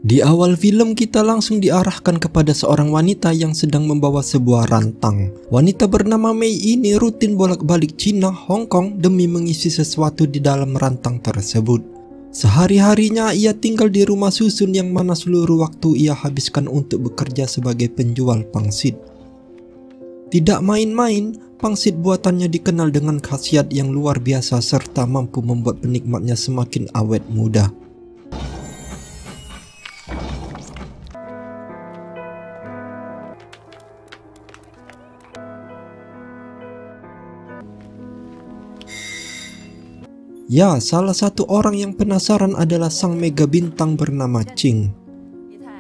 Di awal film kita langsung diarahkan kepada seorang wanita yang sedang membawa sebuah rantang. Wanita bernama Mei ini rutin bolak-balik Cina, Hong Kong demi mengisi sesuatu di dalam rantang tersebut. Sehari-harinya ia tinggal di rumah susun yang mana seluruh waktu ia habiskan untuk bekerja sebagai penjual pangsit. Tidak main-main, pangsit buatannya dikenal dengan khasiat yang luar biasa serta mampu membuat penikmatnya semakin awet muda. Ya, salah satu orang yang penasaran adalah sang mega bintang bernama Ching.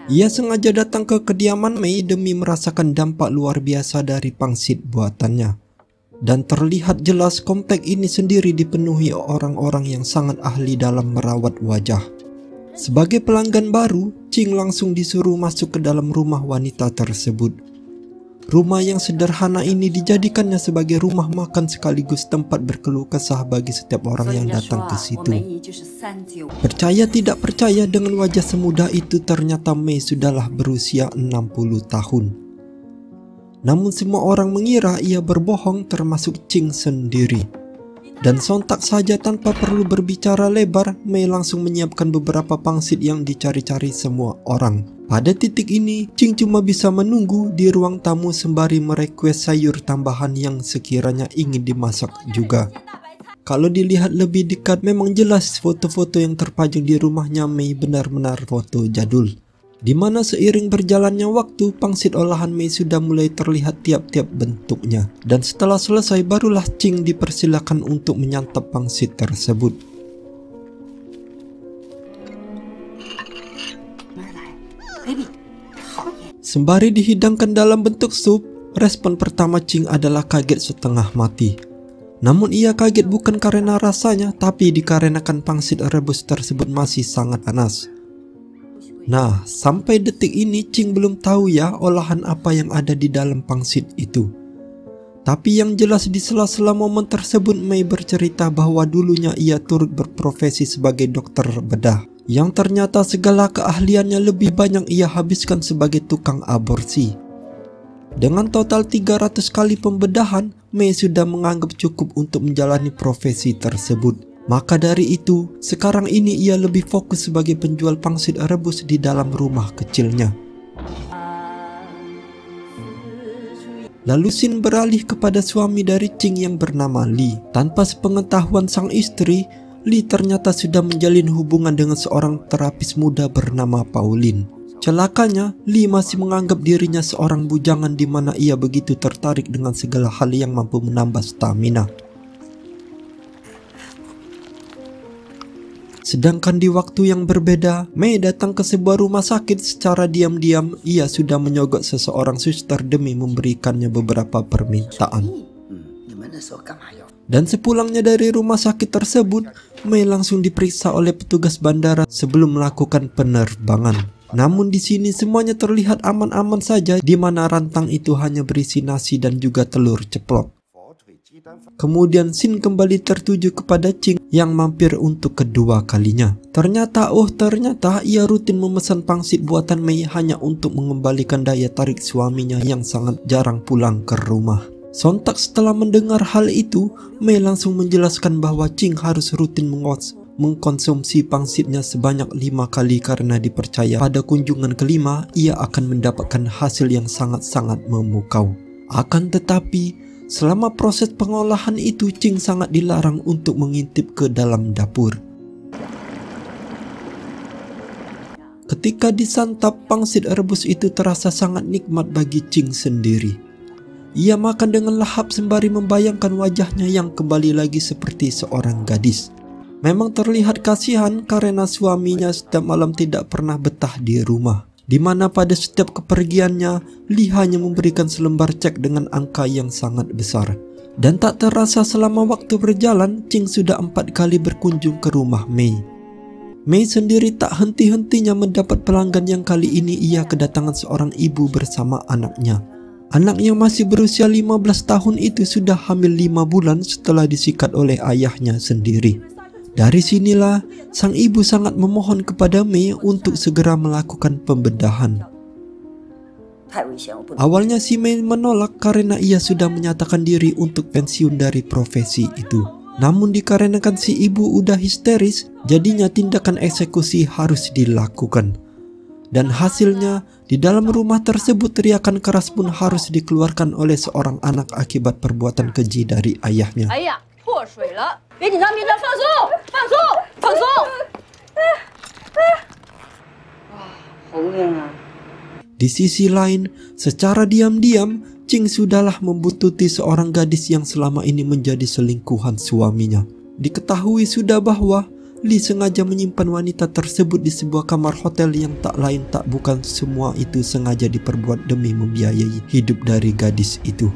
Ia sengaja datang ke kediaman Mei demi merasakan dampak luar biasa dari pangsit buatannya. Dan terlihat jelas komplek ini sendiri dipenuhi orang-orang yang sangat ahli dalam merawat wajah. Sebagai pelanggan baru, Ching langsung disuruh masuk ke dalam rumah wanita tersebut. Rumah yang sederhana ini dijadikannya sebagai rumah makan sekaligus tempat berkeluh kesah bagi setiap orang yang datang ke situ. Percaya tidak percaya, dengan wajah semuda itu ternyata Mei sudahlah berusia 60 tahun. Namun semua orang mengira ia berbohong termasuk Ching sendiri. Dan sontak saja tanpa perlu berbicara lebar, Mei langsung menyiapkan beberapa pangsit yang dicari-cari semua orang. Pada titik ini, Ching cuma bisa menunggu di ruang tamu sembari merequest sayur tambahan yang sekiranya ingin dimasak juga. Kalau dilihat lebih dekat, memang jelas foto-foto yang terpajang di rumahnya Mei benar-benar foto jadul. Di mana seiring berjalannya waktu, pangsit olahan Mei sudah mulai terlihat tiap-tiap bentuknya. Dan setelah selesai, barulah Ching dipersilakan untuk menyantap pangsit tersebut. Sembari dihidangkan dalam bentuk sup, respon pertama Ching adalah kaget setengah mati. Namun ia kaget bukan karena rasanya, tapi dikarenakan pangsit rebus tersebut masih sangat panas. Nah, sampai detik ini Ching belum tahu ya olahan apa yang ada di dalam pangsit itu. Tapi yang jelas di sela-sela momen tersebut, Mei bercerita bahwa dulunya ia turut berprofesi sebagai dokter bedah, yang ternyata segala keahliannya lebih banyak ia habiskan sebagai tukang aborsi. Dengan total 300 kali pembedahan, Mei sudah menganggap cukup untuk menjalani profesi tersebut. Maka dari itu, sekarang ini ia lebih fokus sebagai penjual pangsit rebus di dalam rumah kecilnya. Lalu Sin beralih kepada suami dari Ching yang bernama Li. Tanpa sepengetahuan sang istri, Li ternyata sudah menjalin hubungan dengan seorang terapis muda bernama Pauline. Celakanya, Li masih menganggap dirinya seorang bujangan di mana ia begitu tertarik dengan segala hal yang mampu menambah stamina. Sedangkan di waktu yang berbeda, Mei datang ke sebuah rumah sakit. Secara diam-diam ia sudah menyogok seseorang suster demi memberikannya beberapa permintaan. Dan sepulangnya dari rumah sakit tersebut, Mei langsung diperiksa oleh petugas bandara sebelum melakukan penerbangan. Namun di sini semuanya terlihat aman-aman saja, di mana rantang itu hanya berisi nasi dan juga telur ceplok. Kemudian Sin kembali tertuju kepada Ching yang mampir untuk kedua kalinya. Ternyata ia rutin memesan pangsit buatan Mei hanya untuk mengembalikan daya tarik suaminya yang sangat jarang pulang ke rumah. Sontak setelah mendengar hal itu, Mei langsung menjelaskan bahwa Ching harus rutin mengkonsumsi pangsitnya sebanyak 5 kali karena dipercaya pada kunjungan kelima ia akan mendapatkan hasil yang sangat-sangat memukau. Akan tetapi, selama proses pengolahan itu, Ching sangat dilarang untuk mengintip ke dalam dapur. Ketika disantap, pangsit rebus itu terasa sangat nikmat bagi Ching sendiri. Ia makan dengan lahap sembari membayangkan wajahnya yang kembali lagi seperti seorang gadis. Memang terlihat kasihan karena suaminya setiap malam tidak pernah betah di rumah, di mana pada setiap kepergiannya, Li hanya memberikan selembar cek dengan angka yang sangat besar. Dan tak terasa selama waktu berjalan, Ching sudah 4 kali berkunjung ke rumah Mei. Mei sendiri tak henti-hentinya mendapat pelanggan yang kali ini ia kedatangan seorang ibu bersama anaknya. Anak yang masih berusia 15 tahun itu sudah hamil 5 bulan setelah disikat oleh ayahnya sendiri. Dari sinilah sang ibu sangat memohon kepada Mei untuk segera melakukan pembedahan. Awalnya si Mei menolak karena ia sudah menyatakan diri untuk pensiun dari profesi itu. Namun dikarenakan si ibu udah histeris, jadinya tindakan eksekusi harus dilakukan. Dan hasilnya, di dalam rumah tersebut teriakan keras pun harus dikeluarkan oleh seorang anak akibat perbuatan keji dari ayahnya. Di sisi lain, secara diam-diam, Ching sudahlah membuntuti seorang gadis yang selama ini menjadi selingkuhan suaminya. Diketahui sudah bahwa Lee sengaja menyimpan wanita tersebut di sebuah kamar hotel yang tak lain tak bukan semua itu sengaja diperbuat demi membiayai hidup dari gadis itu.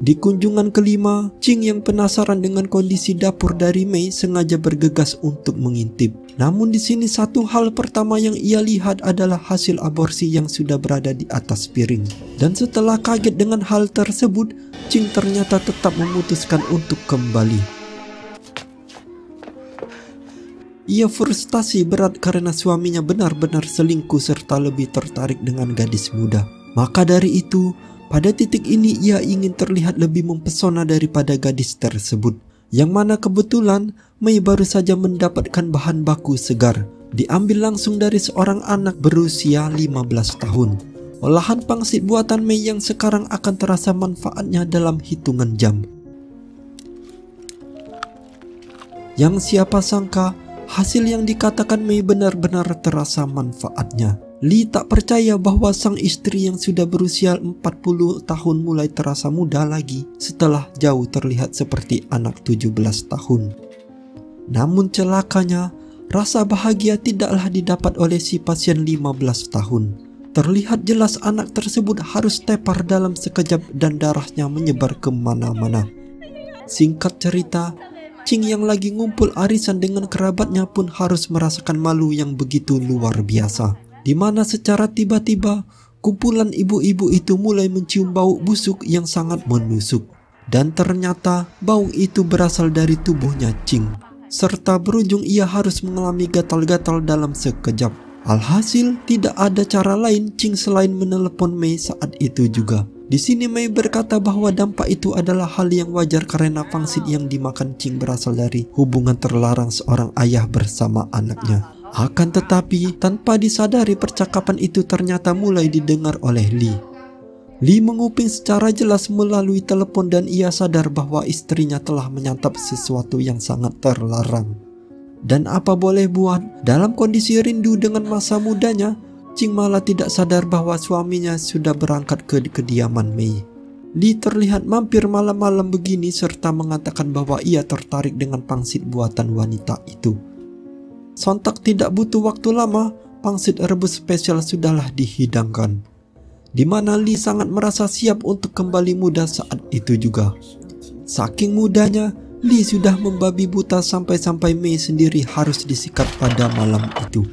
Di kunjungan kelima, Ching yang penasaran dengan kondisi dapur dari Mei sengaja bergegas untuk mengintip. Namun di sini satu hal pertama yang ia lihat adalah hasil aborsi yang sudah berada di atas piring. Dan setelah kaget dengan hal tersebut, Ching ternyata tetap memutuskan untuk kembali. Ia frustasi berat karena suaminya benar-benar selingkuh serta lebih tertarik dengan gadis muda. Maka dari itu, pada titik ini ia ingin terlihat lebih mempesona daripada gadis tersebut. Yang mana kebetulan Mei baru saja mendapatkan bahan baku segar, diambil langsung dari seorang anak berusia 15 tahun. Olahan pangsit buatan Mei yang sekarang akan terasa manfaatnya dalam hitungan jam. Yang siapa sangka, hasil yang dikatakan Mei benar-benar terasa manfaatnya. Lee tak percaya bahwa sang istri yang sudah berusia 40 tahun mulai terasa muda lagi setelah jauh terlihat seperti anak 17 tahun. Namun celakanya, rasa bahagia tidaklah didapat oleh si pasien 15 tahun. Terlihat jelas anak tersebut harus tepar dalam sekejap dan darahnya menyebar kemana-mana. Singkat cerita, Ching yang lagi ngumpul arisan dengan kerabatnya pun harus merasakan malu yang begitu luar biasa. Di mana secara tiba-tiba kumpulan ibu-ibu itu mulai mencium bau busuk yang sangat menusuk. Dan ternyata bau itu berasal dari tubuhnya Ching. Serta berujung ia harus mengalami gatal-gatal dalam sekejap. Alhasil tidak ada cara lain Ching selain menelepon Mei saat itu juga. Di sini Mei berkata bahwa dampak itu adalah hal yang wajar karena pangsit yang dimakan Ching berasal dari hubungan terlarang seorang ayah bersama anaknya. Akan tetapi, tanpa disadari percakapan itu ternyata mulai didengar oleh Lee. Lee menguping secara jelas melalui telepon dan ia sadar bahwa istrinya telah menyantap sesuatu yang sangat terlarang. Dan apa boleh buat, dalam kondisi rindu dengan masa mudanya, Ching malah tidak sadar bahwa suaminya sudah berangkat ke kediaman Mei. Lee terlihat mampir malam-malam begini serta mengatakan bahwa ia tertarik dengan pangsit buatan wanita itu. Sontak tidak butuh waktu lama, pangsit rebus spesial sudahlah dihidangkan. Di mana Lee sangat merasa siap untuk kembali muda saat itu juga. Saking mudanya, Lee sudah membabi buta sampai-sampai Mei sendiri harus disikat pada malam itu.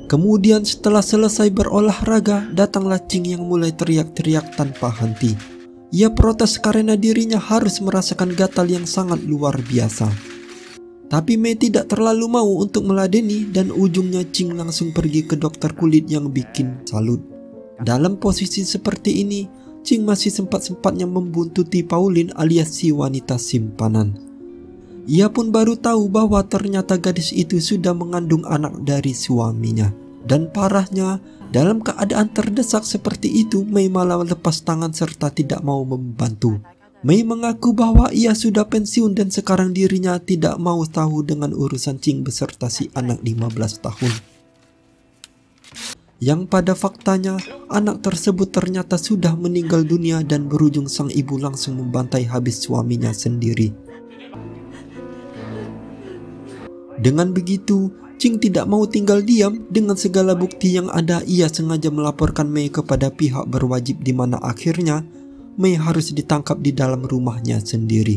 Kemudian setelah selesai berolahraga, datanglah Ching yang mulai teriak-teriak tanpa henti. Ia protes karena dirinya harus merasakan gatal yang sangat luar biasa. Tapi Mei tidak terlalu mau untuk meladeni dan ujungnya Ching langsung pergi ke dokter kulit yang bikin salut. Dalam posisi seperti ini, Ching masih sempat-sempatnya membuntuti Pauline alias si wanita simpanan. Ia pun baru tahu bahwa ternyata gadis itu sudah mengandung anak dari suaminya. Dan parahnya, dalam keadaan terdesak seperti itu, Mei malah lepas tangan serta tidak mau membantu. Mei mengaku bahwa ia sudah pensiun dan sekarang dirinya tidak mau tahu dengan urusan Ching beserta si anak 15 tahun. Yang pada faktanya, anak tersebut ternyata sudah meninggal dunia dan berujung sang ibu langsung membantai habis suaminya sendiri. Dengan begitu, Ching tidak mau tinggal diam. Dengan segala bukti yang ada, ia sengaja melaporkan Mei kepada pihak berwajib di mana akhirnya Mei harus ditangkap di dalam rumahnya sendiri.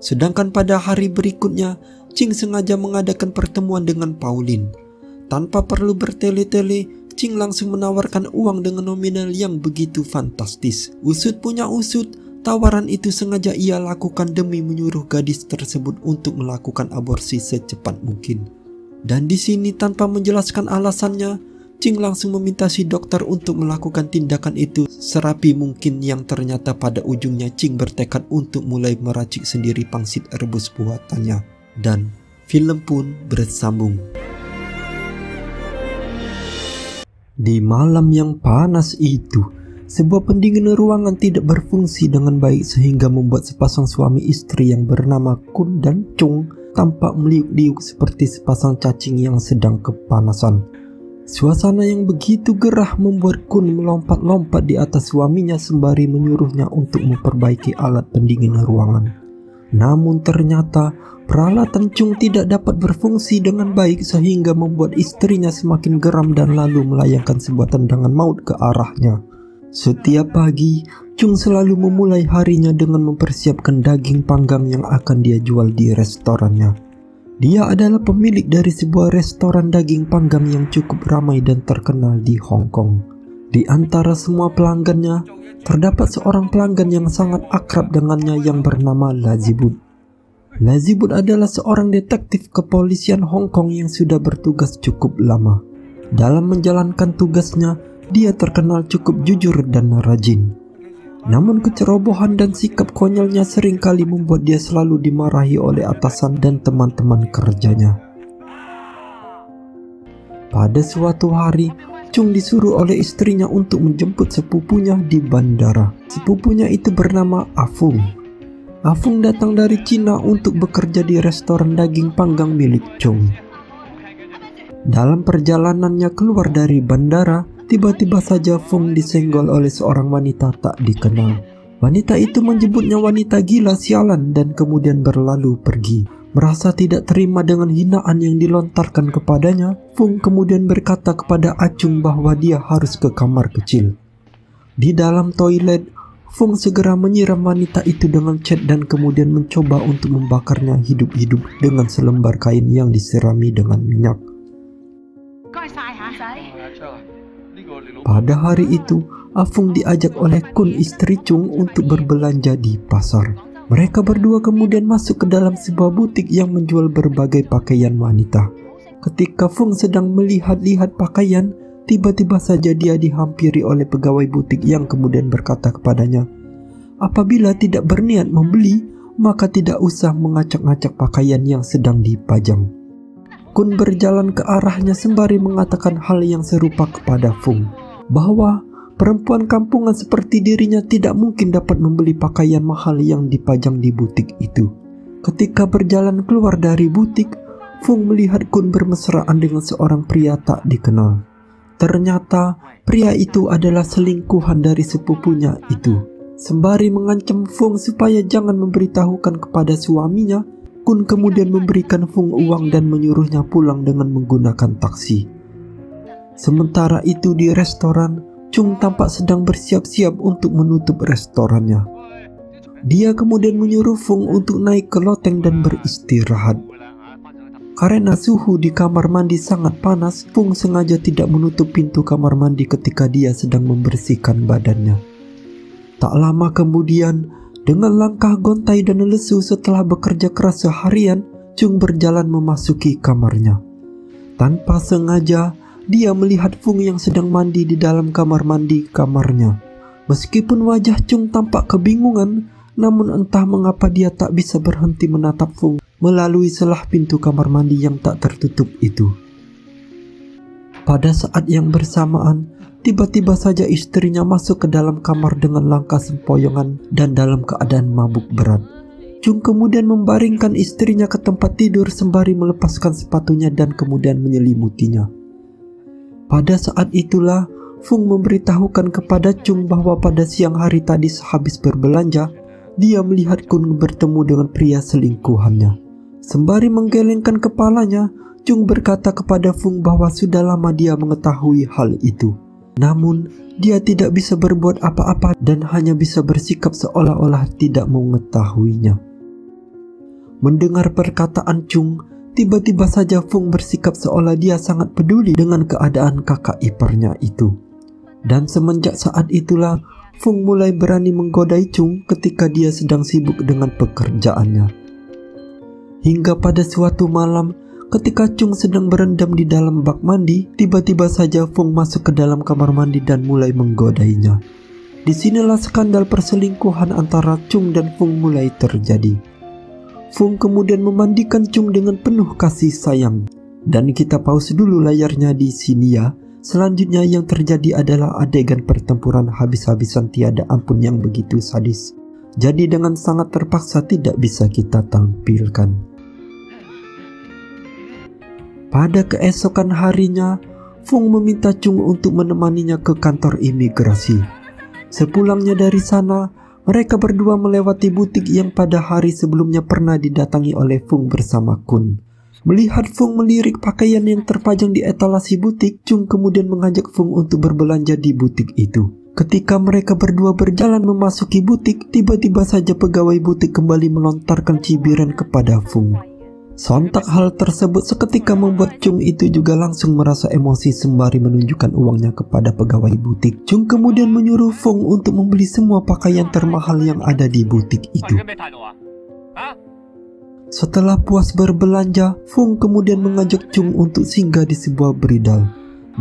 Sedangkan pada hari berikutnya, Ching sengaja mengadakan pertemuan dengan Pauline. Tanpa perlu bertele-tele, Ching langsung menawarkan uang dengan nominal yang begitu fantastis. Usut punya usut, Tawaran itu sengaja ia lakukan demi menyuruh gadis tersebut untuk melakukan aborsi secepat mungkin. Dan di sini tanpa menjelaskan alasannya, Ching langsung meminta si dokter untuk melakukan tindakan itu serapi mungkin, yang ternyata pada ujungnya Ching bertekad untuk mulai meracik sendiri pangsit rebus buatannya. Dan film pun bersambung. Di malam yang panas itu, sebuah pendingin ruangan tidak berfungsi dengan baik sehingga membuat sepasang suami istri yang bernama Kun dan Chung tampak meliuk-liuk seperti sepasang cacing yang sedang kepanasan. Suasana yang begitu gerah membuat Kun melompat-lompat di atas suaminya sembari menyuruhnya untuk memperbaiki alat pendingin ruangan. Namun ternyata peralatan Chung tidak dapat berfungsi dengan baik sehingga membuat istrinya semakin geram dan lalu melayangkan sebuah tendangan maut ke arahnya. Setiap pagi, Chung selalu memulai harinya dengan mempersiapkan daging panggang yang akan dia jual di restorannya. Dia adalah pemilik dari sebuah restoran daging panggang yang cukup ramai dan terkenal di Hong Kong. Di antara semua pelanggannya, terdapat seorang pelanggan yang sangat akrab dengannya yang bernama Lazibut. Lazibut adalah seorang detektif kepolisian Hong Kong yang sudah bertugas cukup lama. Dalam menjalankan tugasnya, dia terkenal cukup jujur dan rajin. Namun kecerobohan dan sikap konyolnya seringkali membuat dia selalu dimarahi oleh atasan dan teman-teman kerjanya. Pada suatu hari, Chung disuruh oleh istrinya untuk menjemput sepupunya di bandara. Sepupunya itu bernama Afung. Afung datang dari Cina untuk bekerja di restoran daging panggang milik Chung. Dalam perjalanannya keluar dari bandara, tiba-tiba saja Fung disenggol oleh seorang wanita tak dikenal. Wanita itu menyebutnya wanita gila sialan dan kemudian berlalu pergi. Merasa tidak terima dengan hinaan yang dilontarkan kepadanya, Fung kemudian berkata kepada Acung bahwa dia harus ke kamar kecil. Di dalam toilet, Fung segera menyiram wanita itu dengan cat dan kemudian mencoba untuk membakarnya hidup-hidup dengan selembar kain yang disirami dengan minyak. Pada hari itu, Afung diajak oleh Kun istri Chung untuk berbelanja di pasar. Mereka berdua kemudian masuk ke dalam sebuah butik yang menjual berbagai pakaian wanita. Ketika Fung sedang melihat-lihat pakaian, tiba-tiba saja dia dihampiri oleh pegawai butik yang kemudian berkata kepadanya, apabila tidak berniat membeli, maka tidak usah mengacak-ngacak pakaian yang sedang dipajang. Kun berjalan ke arahnya sembari mengatakan hal yang serupa kepada Fung, bahwa perempuan kampungan seperti dirinya tidak mungkin dapat membeli pakaian mahal yang dipajang di butik itu. Ketika berjalan keluar dari butik, Fung melihat Kun bermesraan dengan seorang pria tak dikenal. Ternyata pria itu adalah selingkuhan dari sepupunya itu. Sembari mengancam Fung supaya jangan memberitahukan kepada suaminya, Kun kemudian memberikan Fung uang dan menyuruhnya pulang dengan menggunakan taksi. Sementara itu di restoran, Chung tampak sedang bersiap-siap untuk menutup restorannya. Dia kemudian menyuruh Fung untuk naik ke loteng dan beristirahat. Karena suhu di kamar mandi sangat panas, Fung sengaja tidak menutup pintu kamar mandi ketika dia sedang membersihkan badannya. Tak lama kemudian, dengan langkah gontai dan lesu setelah bekerja keras seharian, Chung berjalan memasuki kamarnya. Tanpa sengaja, dia melihat Fung yang sedang mandi di dalam kamar mandi kamarnya. Meskipun wajah Chung tampak kebingungan, namun entah mengapa dia tak bisa berhenti menatap Fung melalui celah pintu kamar mandi yang tak tertutup itu. Pada saat yang bersamaan, tiba-tiba saja istrinya masuk ke dalam kamar dengan langkah sempoyongan dan dalam keadaan mabuk berat. Chung kemudian membaringkan istrinya ke tempat tidur sembari melepaskan sepatunya dan kemudian menyelimutinya. Pada saat itulah, Fung memberitahukan kepada Chung bahwa pada siang hari tadi sehabis berbelanja, dia melihat Kun bertemu dengan pria selingkuhannya. Sembari menggelengkan kepalanya, Chung berkata kepada Fung bahwa sudah lama dia mengetahui hal itu. Namun, dia tidak bisa berbuat apa-apa dan hanya bisa bersikap seolah-olah tidak mengetahuinya. Mendengar perkataan Chung, tiba-tiba saja Fung bersikap seolah dia sangat peduli dengan keadaan kakak iparnya itu. Dan semenjak saat itulah, Fung mulai berani menggodai Chung ketika dia sedang sibuk dengan pekerjaannya. Hingga pada suatu malam, ketika Chung sedang berendam di dalam bak mandi, tiba-tiba saja Fung masuk ke dalam kamar mandi dan mulai menggodainya. Disinilah skandal perselingkuhan antara Chung dan Fung mulai terjadi. Fung kemudian memandikan Chung dengan penuh kasih sayang. Dan kita pause dulu layarnya di sini ya. Selanjutnya yang terjadi adalah adegan pertempuran habis-habisan tiada ampun yang begitu sadis. Jadi dengan sangat terpaksa tidak bisa kita tampilkan. Pada keesokan harinya, Fung meminta Chung untuk menemaninya ke kantor imigrasi. Sepulangnya dari sana, mereka berdua melewati butik yang pada hari sebelumnya pernah didatangi oleh Fung bersama Kun. Melihat Fung melirik pakaian yang terpajang di etalasi butik, Chung kemudian mengajak Fung untuk berbelanja di butik itu. Ketika mereka berdua berjalan memasuki butik, tiba-tiba saja pegawai butik kembali melontarkan cibiran kepada Fung. Sontak hal tersebut seketika membuat Chung itu juga langsung merasa emosi sembari menunjukkan uangnya kepada pegawai butik. Chung kemudian menyuruh Fung untuk membeli semua pakaian termahal yang ada di butik itu. Setelah puas berbelanja, Fung kemudian mengajak Chung untuk singgah di sebuah bridal.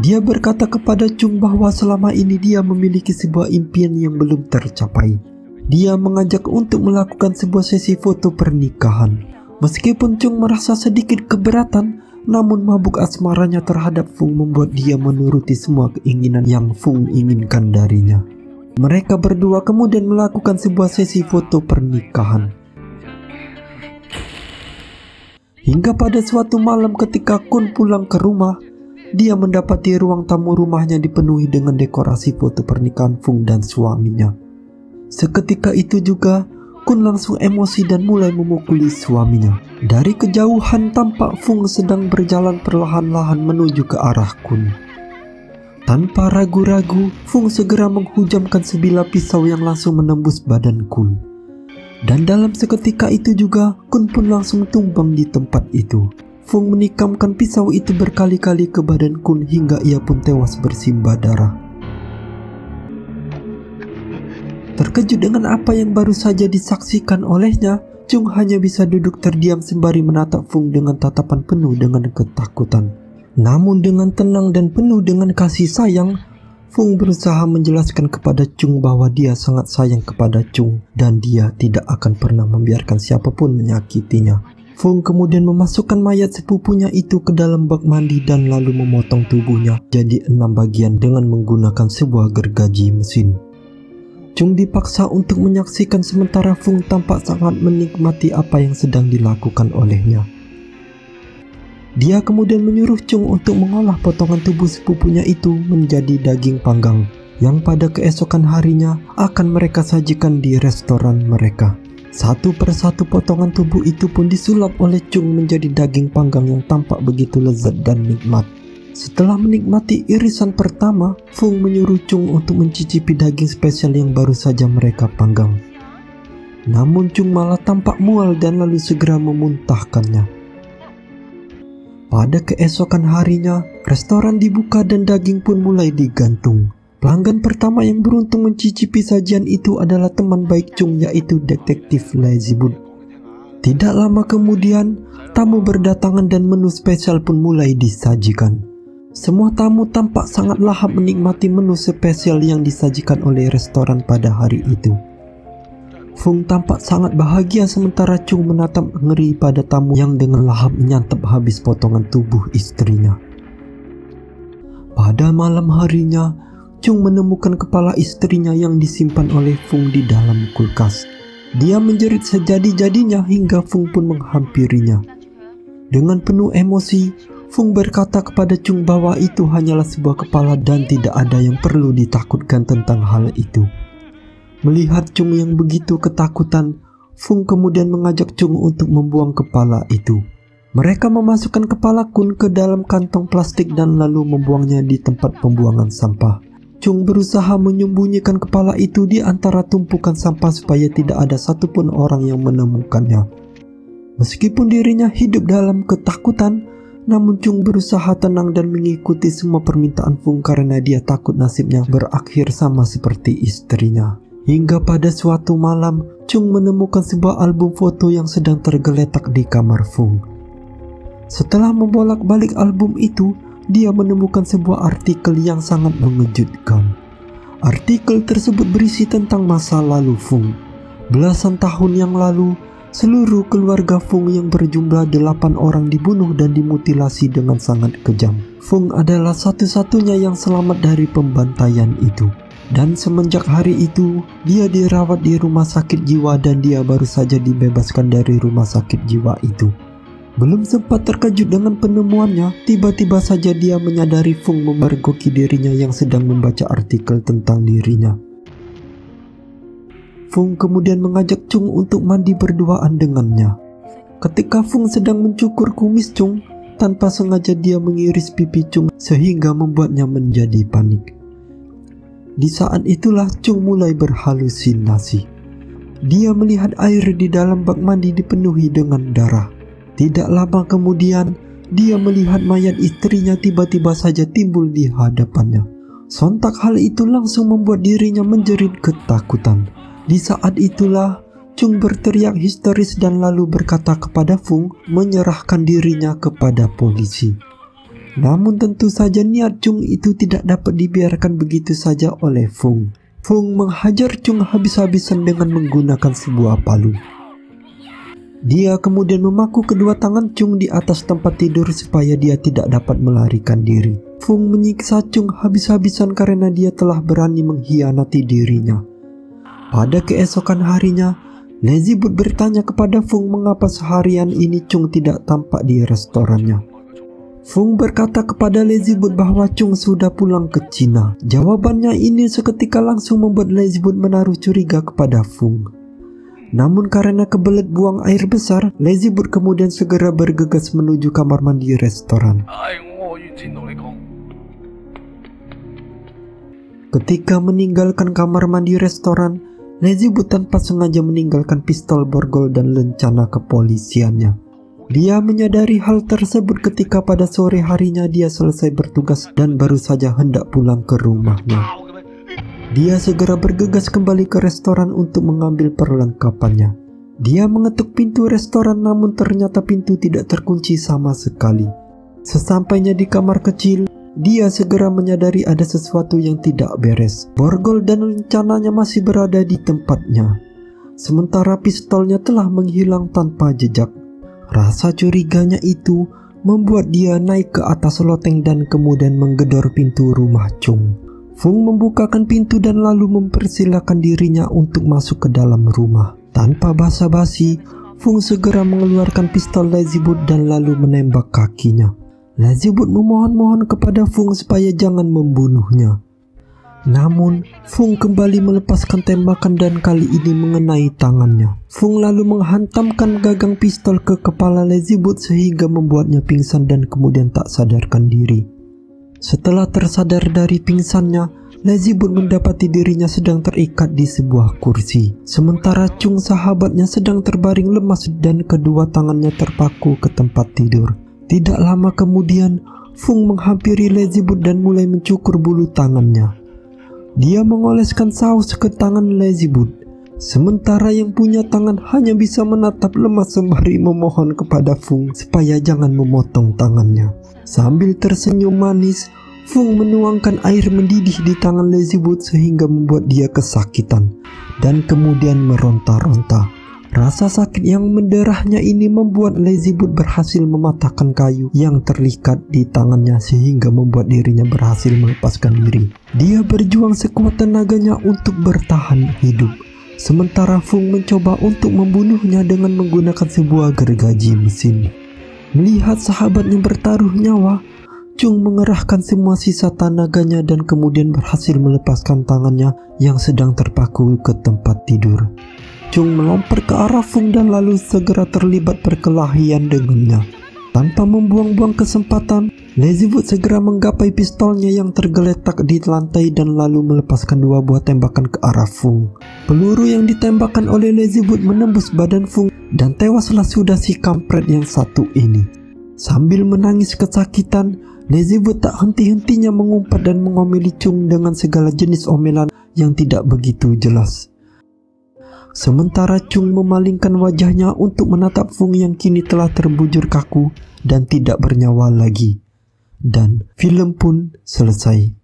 Dia berkata kepada Chung bahwa selama ini dia memiliki sebuah impian yang belum tercapai. Dia mengajak untuk melakukan sebuah sesi foto pernikahan. Meskipun Chung merasa sedikit keberatan, namun mabuk asmaranya terhadap Fung membuat dia menuruti semua keinginan yang Fung inginkan darinya. Mereka berdua kemudian melakukan sebuah sesi foto pernikahan. Hingga pada suatu malam ketika Kun pulang ke rumah, dia mendapati ruang tamu rumahnya dipenuhi dengan dekorasi foto pernikahan Fung dan suaminya. Seketika itu juga, Kun langsung emosi dan mulai memukuli suaminya. Dari kejauhan tampak Fung sedang berjalan perlahan-lahan menuju ke arah Kun. Tanpa ragu-ragu, Fung segera menghujamkan sebilah pisau yang langsung menembus badan Kun. Dan dalam seketika itu juga, Kun pun langsung tumbang di tempat itu. Fung menikamkan pisau itu berkali-kali ke badan Kun hingga ia pun tewas bersimbah darah. Terkejut dengan apa yang baru saja disaksikan olehnya, Chung hanya bisa duduk terdiam sembari menatap Fung dengan tatapan penuh dengan ketakutan. Namun dengan tenang dan penuh dengan kasih sayang, Fung berusaha menjelaskan kepada Chung bahwa dia sangat sayang kepada Chung dan dia tidak akan pernah membiarkan siapapun menyakitinya. Fung kemudian memasukkan mayat sepupunya itu ke dalam bak mandi dan lalu memotong tubuhnya jadi 6 bagian dengan menggunakan sebuah gergaji mesin. Chung dipaksa untuk menyaksikan sementara Fung tampak sangat menikmati apa yang sedang dilakukan olehnya. Dia kemudian menyuruh Chung untuk mengolah potongan tubuh sepupunya itu menjadi daging panggang yang pada keesokan harinya akan mereka sajikan di restoran mereka. Satu persatu potongan tubuh itu pun disulap oleh Chung menjadi daging panggang yang tampak begitu lezat dan nikmat. Setelah menikmati irisan pertama, Fung menyuruh Chung untuk mencicipi daging spesial yang baru saja mereka panggang. Namun Chung malah tampak mual dan lalu segera memuntahkannya. Pada keesokan harinya, restoran dibuka dan daging pun mulai digantung. Pelanggan pertama yang beruntung mencicipi sajian itu adalah teman baik Chung, yaitu detektif Lazibut. Tidak lama kemudian, tamu berdatangan dan menu spesial pun mulai disajikan. Semua tamu tampak sangat lahap menikmati menu spesial yang disajikan oleh restoran pada hari itu. Fung tampak sangat bahagia sementara Chung menatap ngeri pada tamu yang dengan lahap menyantap habis potongan tubuh istrinya. Pada malam harinya, Chung menemukan kepala istrinya yang disimpan oleh Fung di dalam kulkas. Dia menjerit sejadi-jadinya hingga Fung pun menghampirinya. Dengan penuh emosi, Fung berkata kepada Chung bahwa itu hanyalah sebuah kepala dan tidak ada yang perlu ditakutkan tentang hal itu. Melihat Chung yang begitu ketakutan, Fung kemudian mengajak Chung untuk membuang kepala itu. Mereka memasukkan kepala Kun ke dalam kantong plastik dan lalu membuangnya di tempat pembuangan sampah. Chung berusaha menyembunyikan kepala itu di antara tumpukan sampah supaya tidak ada satupun orang yang menemukannya. Meskipun dirinya hidup dalam ketakutan, Namun Chung berusaha tenang dan mengikuti semua permintaan Fung karena dia takut nasibnya berakhir sama seperti istrinya. Hingga pada suatu malam, Chung menemukan sebuah album foto yang sedang tergeletak di kamar Fung. Setelah membolak-balik album itu, dia menemukan sebuah artikel yang sangat mengejutkan. Artikel tersebut berisi tentang masa lalu Fung. Belasan tahun yang lalu, seluruh keluarga Fung yang berjumlah 8 orang dibunuh dan dimutilasi dengan sangat kejam. Fung adalah satu-satunya yang selamat dari pembantaian itu. Dan semenjak hari itu, dia dirawat di rumah sakit jiwa dan dia baru saja dibebaskan dari rumah sakit jiwa itu. Belum sempat terkejut dengan penemuannya, tiba-tiba saja dia menyadari Fung memergoki dirinya yang sedang membaca artikel tentang dirinya. Fung kemudian mengajak Chung untuk mandi berduaan dengannya. Ketika Fung sedang mencukur kumis Chung, tanpa sengaja dia mengiris pipi Chung sehingga membuatnya menjadi panik. Di saat itulah Chung mulai berhalusinasi. Dia melihat air di dalam bak mandi dipenuhi dengan darah. Tidak lama kemudian, dia melihat mayat istrinya tiba-tiba saja timbul di hadapannya. Sontak hal itu langsung membuat dirinya menjerit ketakutan. Di saat itulah, Chung berteriak histeris dan lalu berkata kepada Fung menyerahkan dirinya kepada polisi. Namun tentu saja niat Chung itu tidak dapat dibiarkan begitu saja oleh Fung. Fung menghajar Chung habis-habisan dengan menggunakan sebuah palu. Dia kemudian memaku kedua tangan Chung di atas tempat tidur supaya dia tidak dapat melarikan diri. Fung menyiksa Chung habis-habisan karena dia telah berani mengkhianati dirinya. Pada keesokan harinya, Lezibut bertanya kepada Fung mengapa seharian ini Chung tidak tampak di restorannya. Fung berkata kepada Lezibut bahwa Chung sudah pulang ke Cina. Jawabannya ini seketika langsung membuat Lezibut menaruh curiga kepada Fung. Namun karena kebelet buang air besar, Lezibut kemudian segera bergegas menuju kamar mandi restoran. Ketika meninggalkan kamar mandi restoran, Lezibut tanpa sengaja meninggalkan pistol borgol dan lencana kepolisiannya. Dia menyadari hal tersebut ketika pada sore harinya dia selesai bertugas dan baru saja hendak pulang ke rumahnya. Dia segera bergegas kembali ke restoran untuk mengambil perlengkapannya. Dia mengetuk pintu restoran namun ternyata pintu tidak terkunci sama sekali. Sesampainya di kamar kecil, dia segera menyadari ada sesuatu yang tidak beres. Borgol dan lencananya masih berada di tempatnya. Sementara pistolnya telah menghilang tanpa jejak. Rasa curiganya itu membuat dia naik ke atas loteng dan kemudian menggedor pintu rumah Chung. Fung membukakan pintu dan lalu mempersilahkan dirinya untuk masuk ke dalam rumah. Tanpa basa-basi, Fung segera mengeluarkan pistol Lezibut dan lalu menembak kakinya. Lezibut memohon-mohon kepada Fung supaya jangan membunuhnya. Namun, Fung kembali melepaskan tembakan dan kali ini mengenai tangannya. Fung lalu menghantamkan gagang pistol ke kepala Lezibut sehingga membuatnya pingsan dan kemudian tak sadarkan diri. Setelah tersadar dari pingsannya, Lezibut mendapati dirinya sedang terikat di sebuah kursi. Sementara Chung sahabatnya sedang terbaring lemas dan kedua tangannya terpaku ke tempat tidur. Tidak lama kemudian, Fung menghampiri Lezibut dan mulai mencukur bulu tangannya. Dia mengoleskan saus ke tangan Lezibut. Sementara yang punya tangan hanya bisa menatap lemas sembari memohon kepada Fung supaya jangan memotong tangannya. Sambil tersenyum manis, Fung menuangkan air mendidih di tangan Lezibut sehingga membuat dia kesakitan dan kemudian meronta-ronta. Rasa sakit yang menderahnya ini membuat Lezibut berhasil mematahkan kayu yang terlikat di tangannya sehingga membuat dirinya berhasil melepaskan diri. Dia berjuang sekuat tenaganya untuk bertahan hidup. Sementara Fung mencoba untuk membunuhnya dengan menggunakan sebuah gergaji mesin. Melihat sahabatnya bertaruh nyawa, Chung mengerahkan semua sisa tenaganya dan kemudian berhasil melepaskan tangannya yang sedang terpaku ke tempat tidur. Chung melompat ke arah Fung dan lalu segera terlibat perkelahian dengannya. Tanpa membuang-buang kesempatan, Lezibut segera menggapai pistolnya yang tergeletak di lantai dan lalu melepaskan 2 buah tembakan ke arah Fung. Peluru yang ditembakkan oleh Lezibut menembus badan Fung dan tewaslah sudah si kampret yang satu ini. Sambil menangis kesakitan, Lezibut tak henti-hentinya mengumpat dan mengomeli Chung dengan segala jenis omelan yang tidak begitu jelas. Sementara Chung memalingkan wajahnya untuk menatap Fung yang kini telah terbujur kaku dan tidak bernyawa lagi. Dan film pun selesai.